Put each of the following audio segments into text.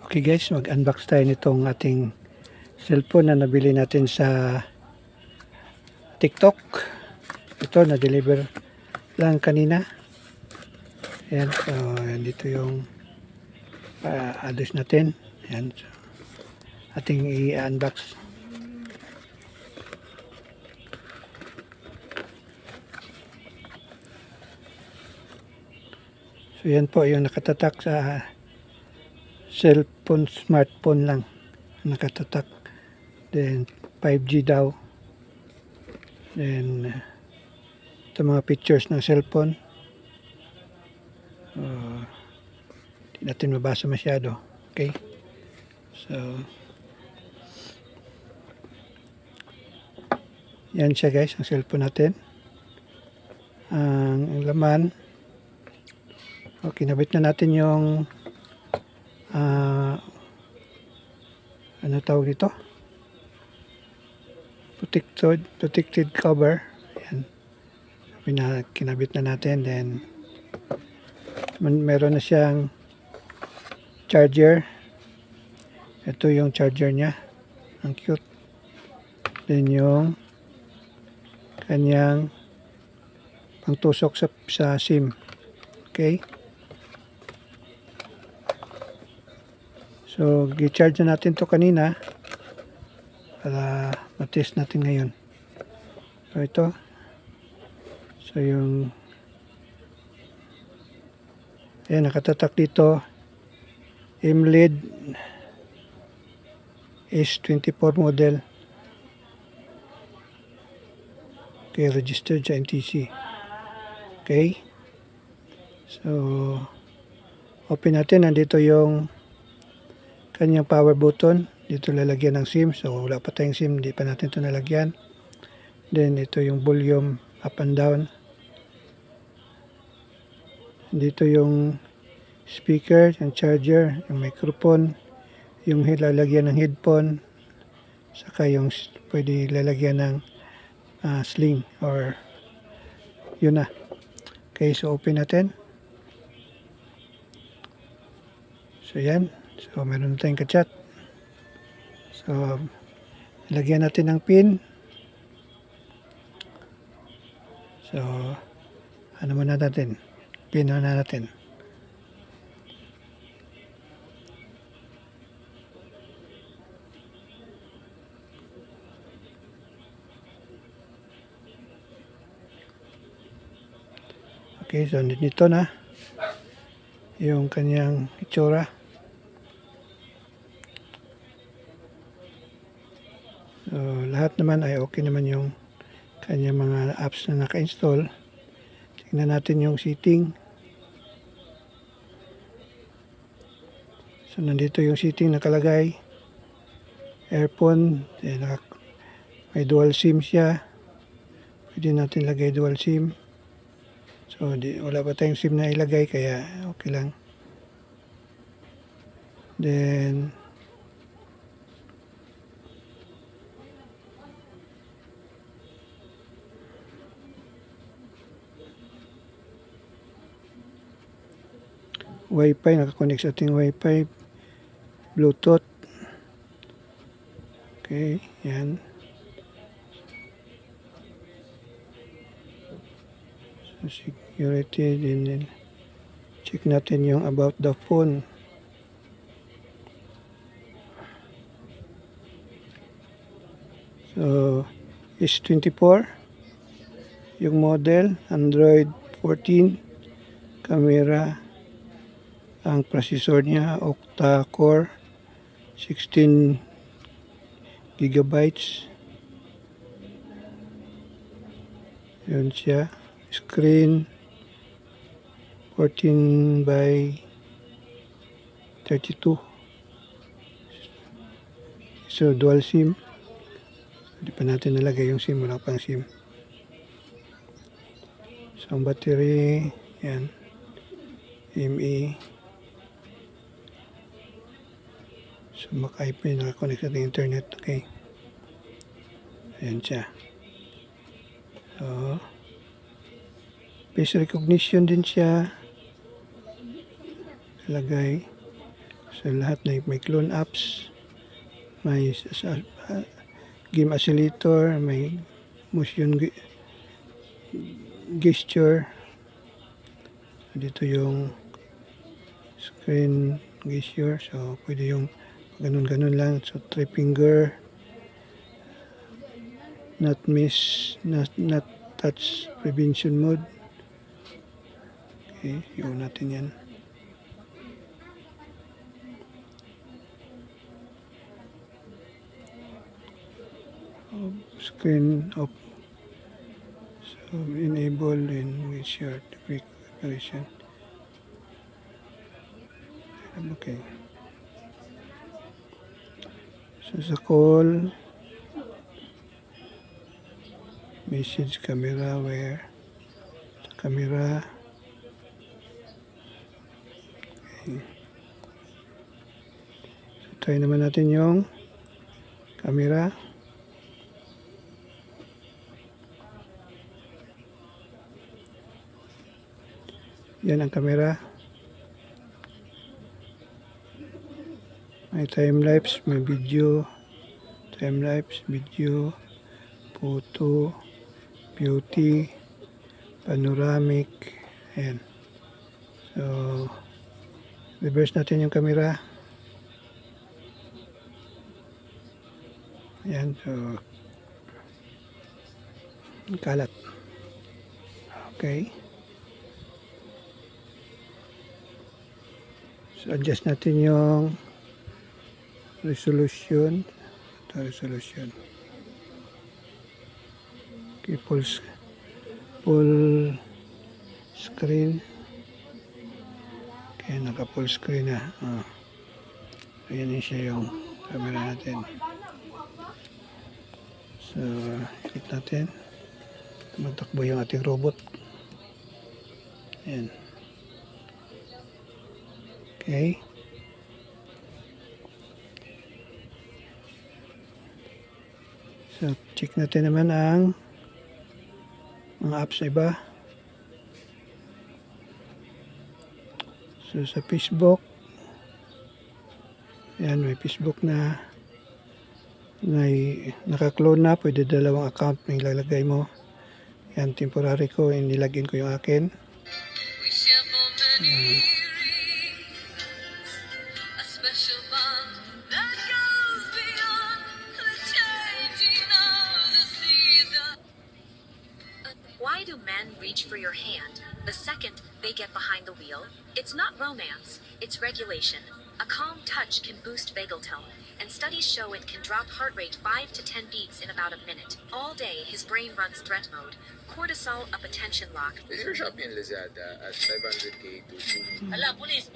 Okay guys, mag-unbox tayo nitong ating cellphone na nabili natin sa TikTok. Ito, na-deliver lang kanina. Ayan, so dito yung address natin. Ayan, so ating i-unbox. So yan po yung nakatatak sa cellphone, smartphone lang nakatatak. Then 5G daw. Then ito mga pictures ng cellphone. Hindi natin mabasa masyado. Okay. So yan siya guys, ang cellphone natin. Ang laman. Okay, nabit na natin yung ano tawag dito? Protected cover. Ayan. Kinabit na natin. Then meron na siyang charger. Ito yung charger niya. Ang cute. Then yung kanyang pangtusok sa SIM. Okay. So, gi-charge na natin to kanina para matest natin ngayon. So, ito. So, yung ayan, nakatatak dito MLED S24 model. Okay, registered sa NTC. Okay. So, open natin. Nandito yung kanyang power button. Dito lalagyan ng SIM. So, wala pa tayong SIM. Hindi pa natin ito nalagyan. Then, ito yung volume up and down. Dito yung speaker, yung charger, yung microphone, yung lalagyan ng headphone, saka yung pwede lalagyan ng sling or yun na. Okay, so open natin. So, yan. So, meron na tayong kachat. So, lagyan natin ng pin. So, ano muna natin? Pin na natin. Okay, so nito na yung kanyang itsura. So, lahat naman ay okay naman yung kanyang mga apps na naka-install. Tingnan natin yung setting. So, nandito yung setting nakalagay. Earphone. May dual SIM siya. Pwede natin lagay dual SIM. So, wala pa tayong SIM na ilagay kaya okay lang. Then, Wi-Fi, nakakonect sa ating Wi-Fi, Bluetooth. Okay, yan. So, security, din check natin yung about the phone. So, S24, yung model, Android 14, camera, ang processor niya, octa-core, 16 gigabytes. Yun siya. Screen, 14 by 32. So, dual SIM. Hindi pa natin nalagay yung SIM. Wala pang SIM. So, ang battery, yan. ME. So, maka-IP, nakakonect sa internet. Okay. Ayan siya. So, face recognition din siya. Lagay. So lahat na may clone apps, may game oscillator, may motion gesture. So, dito yung screen gesture. So pwede yung ganun-ganun lang. So 3 finger, not touch prevention mode. Okay, yun natin yan. Screen off. So enable and we share the quick operation. Okay. So sa call, message camera, where camera. Okay. So try naman natin yung camera. Yan ang camera. May time-lapse, may video, time-lapse, video, photo, beauty, panoramic. Ayan. So, reverse natin yung camera. Ayan. So, kalat. Okay. So, adjust natin yung resolution. Ito, resolution. Okay, full screen. Okay, naka full screen na. Ayan siya yung camera natin. So, click natin. Magtakbo yung ating robot. Ayan. Okay. So, check natin naman ang mga apps na iba. So, sa Facebook, ayan, may Facebook na naka-clone na. Pwede dalawang account may ilalagay mo. Ayan, temporary ko. Nilagin ko yung akin. Why do men reach for your hand the second they get behind the wheel? It's not romance, it's regulation. A calm touch can boost vagal tone, and studies show it can drop heart rate 5 to 10 beats in about a minute. All day, his brain runs threat mode. Cortisol up attention lock. Pwede mo shop yung Lazada at 500k to 2. Hala, pulis!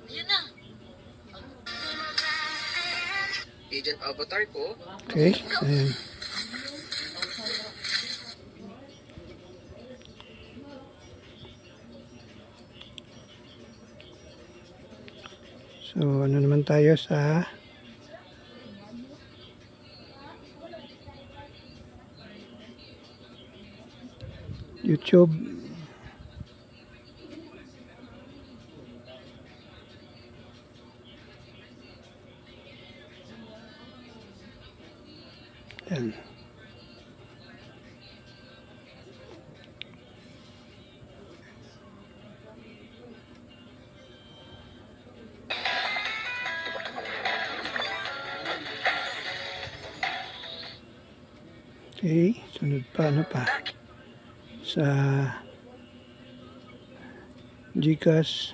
Yan na! Agent Avatar ko. Okay. Ayan. So, ano naman tayo sa YouTube. Yan. Okay, sunod pa, ano pa? Sa GCash.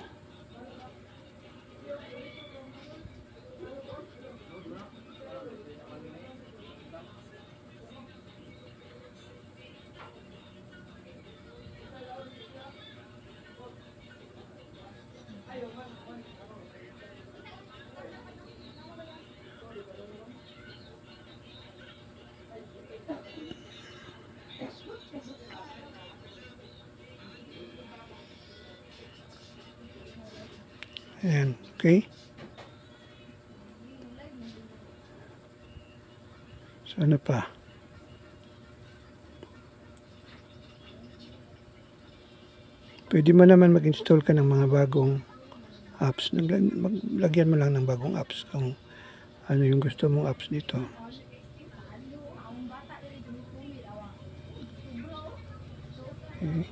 Ayan, okay. So, ano pa? Pwede mo naman mag-install ka ng mga bagong apps. Maglagyan mo lang ng bagong apps kung ano yung gusto mong apps dito. Okay.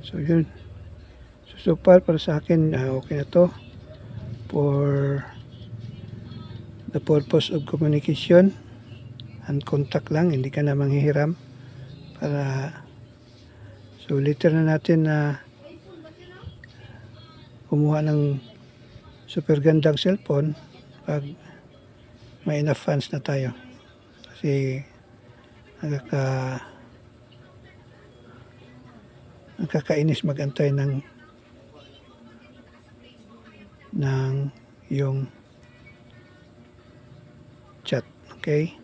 So yun. So far para sa akin okay na to for the purpose of communication and contact lang, hindi ka na manghihiram para so later na natin na kumuha ng super gandang cellphone pag may enough funds na tayo kasi nakakainis magantay ng yung chat. Okay?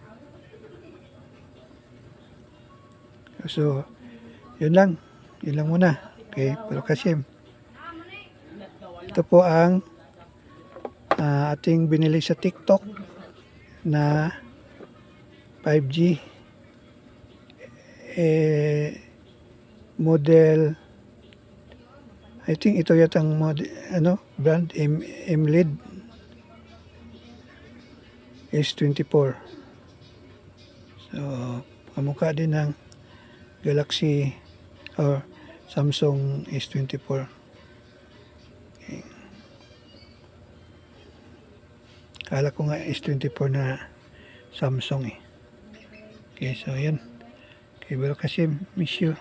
So, yun lang muna. Okay? Pero kasi ito po ang ating binili sa TikTok na 5G model. I think ito yatang model, brand MLED S24. So, kamukha din ng Galaxy or Samsung S24. Okay. Kala ko nga S24 na Samsung eh. Okay, so yan. Okay, well kasi miss you.